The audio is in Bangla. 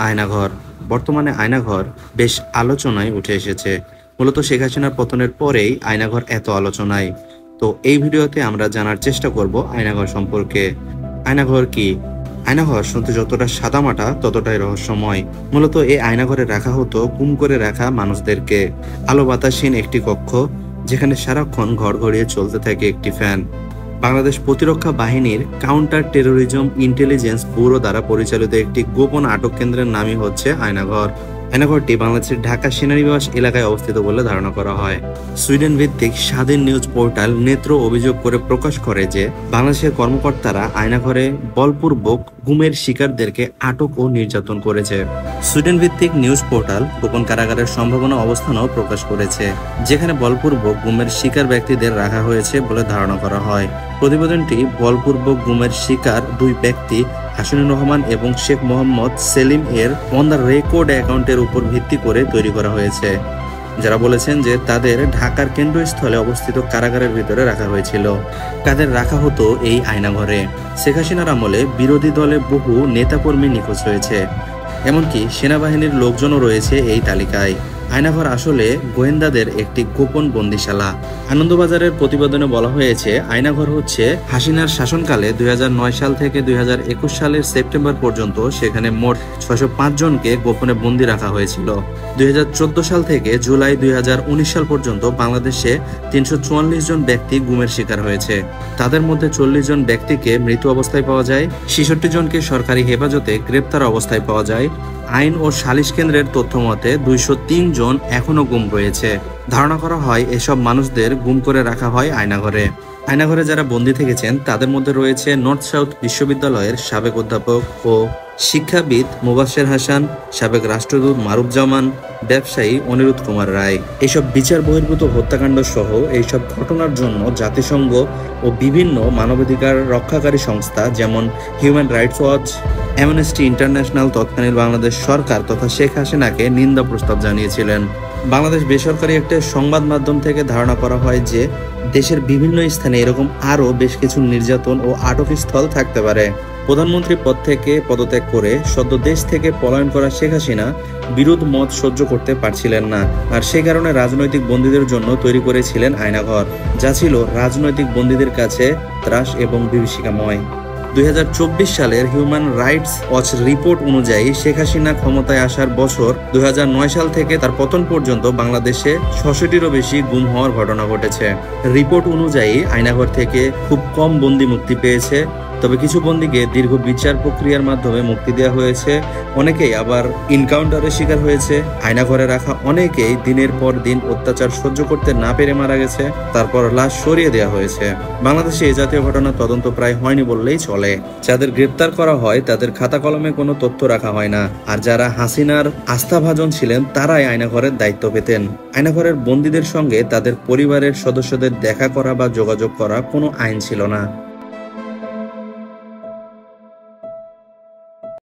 আয়নাঘর। বর্তমানে আয়নাঘর বেশ আলোচনায় উঠে এসেছে। মূলত শেখ হাসিনার পতনের পরেই আয়নাঘর এত আলোচনায়। তো এই ভিডিওতে আমরা জানার চেষ্টা করব আয়নাঘর সম্পর্কে। আয়নাঘর কি? আয়নাঘর শুনতে যতটা সাদামাটা ততটাই রহস্যময়। মূলত এই আয়নাঘরে রাখা হতো গুম করে রাখা মানুষদেরকে। আলো বাতাসহীন একটি কক্ষ, যেখানে সারাক্ষণ ঘর ঘড়িয়ে চলতে থাকে একটি ফ্যান। বাংলাদেশ প্রতিরক্ষা বাহিনীর কাউন্টার টেরোরিজম ইন্টেলিজেন্স ব্যুরো দ্বারা পরিচালিত একটি গোপন আটক কেন্দ্রের নামই হচ্ছে আয়নাঘর। আয়নাঘরটি বাংলাদেশের ঢাকা সেনানিবাস এলাকায় অবস্থিত বলে ধারণা করা হয়। সুইডেন ভিত্তিক স্বাধীন নিউজ পোর্টাল নেত্র অভিযোগ করে প্রকাশ করে যে বাংলাদেশের কর্মকর্তারা আয়নাঘরে বলপূর্বক গুমের শিকারদেরকে আটক ও নির্যাতন করেছে। সুইডেন ভিত্তিক নিউজ পোর্টাল গোপন কারাগারের সম্ভাবনা অবস্থানও প্রকাশ করেছে, যেখানে বলপূর্বক গুমের শিকার ব্যক্তিদের রাখা হয়েছে বলে ধারণা করা হয়। প্রতিবেদনটি বলপূর্বক গুমের শিকার দুই ব্যক্তি হাসিনুর রহমান এবং শেখ মোহাম্মদ সেলিম এর অন দ্য রেকর্ড অ্যাকাউন্টের উপর ভিত্তি করে তৈরি করা হয়েছে, যারা বলেছেন যে তাদের ঢাকার কেন্দ্রস্থলে অবস্থিত কারাগারের ভিতরে রাখা হয়েছিল। কাদের রাখা হতো এই আয়নাঘরে? শেখ হাসিনার আমলে বিরোধী দলে বহু নেতাকর্মী নিখোঁজ হয়েছে, এমনকি সেনাবাহিনীর লোকজনও রয়েছে এই তালিকায়। আয়নাঘর আসলে গোয়েন্দাদের একটি গোপন বন্দিশালা। আনন্দবাজারের প্রতিবেদনে বলা হয়েছে, আয়নাঘর হচ্ছে হাসিনার শাসনকালে 2009 সাল থেকে 2021 সালের সেপ্টেম্বর পর্যন্ত সেখানে মোট 605 জনকে গোপনে বন্দী রাখা হয়েছিল। 2014 সাল থেকে জুলাই 2019 সাল পর্যন্ত বাংলাদেশে 344 জন ব্যক্তি গুমের শিকার হয়েছে। তাদের মধ্যে 40 জন ব্যক্তিকে মৃত অবস্থায় পাওয়া যায়, 66 জনকে সরকারি হেফাজতে গ্রেপ্তার অবস্থায় পাওয়া যায়। আইন ও সালিশ কেন্দ্রের তথ্য মতে 203 জন এখনো গুম রয়েছে। ধারণা করা হয় এসব মানুষদের গুম করে রাখা হয় আয়নাঘরে। আয়নাঘরে যারা বন্দী থেকেছেন তাদের মধ্যে রয়েছে নর্থ সাউথ বিশ্ববিদ্যালয়ের সাবেক অধ্যাপক ও শিক্ষাবিদ মোবাশ্বের হাসান, সাবেক রাষ্ট্রদূত মারুফ-জামান, ব্যবসায়ী অনিরুদ্ধ কুমার রায়। এসব বিচার বহির্ভূত হত্যাকাণ্ড সহ এইসব ঘটনার জন্য জাতিসংঘ ও বিভিন্ন মানবাধিকার রক্ষাকারী সংস্থা যেমন human rights watch, amnesty international তৎকালীন বাংলাদেশ সরকার তথা শেখ হাসিনাকে নিন্দা প্রস্তাব জানিয়েছিলেন। বাংলাদেশ বেসরকারি একটা সংবাদ মাধ্যম থেকে ধারণা করা হয় যে দেশের বিভিন্ন স্থানে এরকম আরও বেশ কিছু নির্যাতন ও আটক স্থল থাকতে পারে। প্রধানমন্ত্রী পদ থেকে পদত্যাগ করে সদ্য দেশ থেকে পলায়ন করা শেখ হাসিনা বিরোধ মত সহ্য করতে পারছিলেন না, আর সে কারণে রাজনৈতিক বন্দীদের জন্য তৈরি করেছিলেন আয়নাঘর, যা ছিল রাজনৈতিক বন্দীদের কাছে ত্রাস এবং বিভীষিকাময়। 2024 সালের হিউম্যান রাইটস ওয়াচ রিপোর্ট অনুযায়ী শেখ হাসিনা ক্ষমতায় আসার বছর 2009 সাল থেকে তার পতন পর্যন্ত বাংলাদেশে 66টিরও বেশি গুম হওয়ার ঘটনা ঘটেছে। রিপোর্ট অনুযায়ী আয়নাঘর থেকে খুব কম বন্দী মুক্তি পেয়েছে, তবে কিছু বন্দীকে দীর্ঘ বিচার প্রক্রিয়ার মাধ্যমে মুক্তি দেওয়া হয়েছে। অনেকেই আবার ইনকাউন্টারের শিকার হয়েছে। আয়নাঘরে রাখা অনেকেই দিনের পর দিন অত্যাচার সহ্য করতে না পেরে মারা গেছে, তারপর লাশ সরিয়ে দেওয়া হয়েছে। বাংলাদেশে এই জাতীয় ঘটনার তদন্ত প্রায় হয়নি বললেই চলে। যাদের গ্রেপ্তার করা হয় তাদের খাতা কলমে কোনো তথ্য রাখা হয় না, আর যারা হাসিনার আস্থাভাজন ছিলেন তারাই আয়নাঘরের দায়িত্ব পেতেন। আয়নাঘরের বন্দীদের সঙ্গে তাদের পরিবারের সদস্যদের দেখা করা বা যোগাযোগ করা কোনো আইন ছিল না।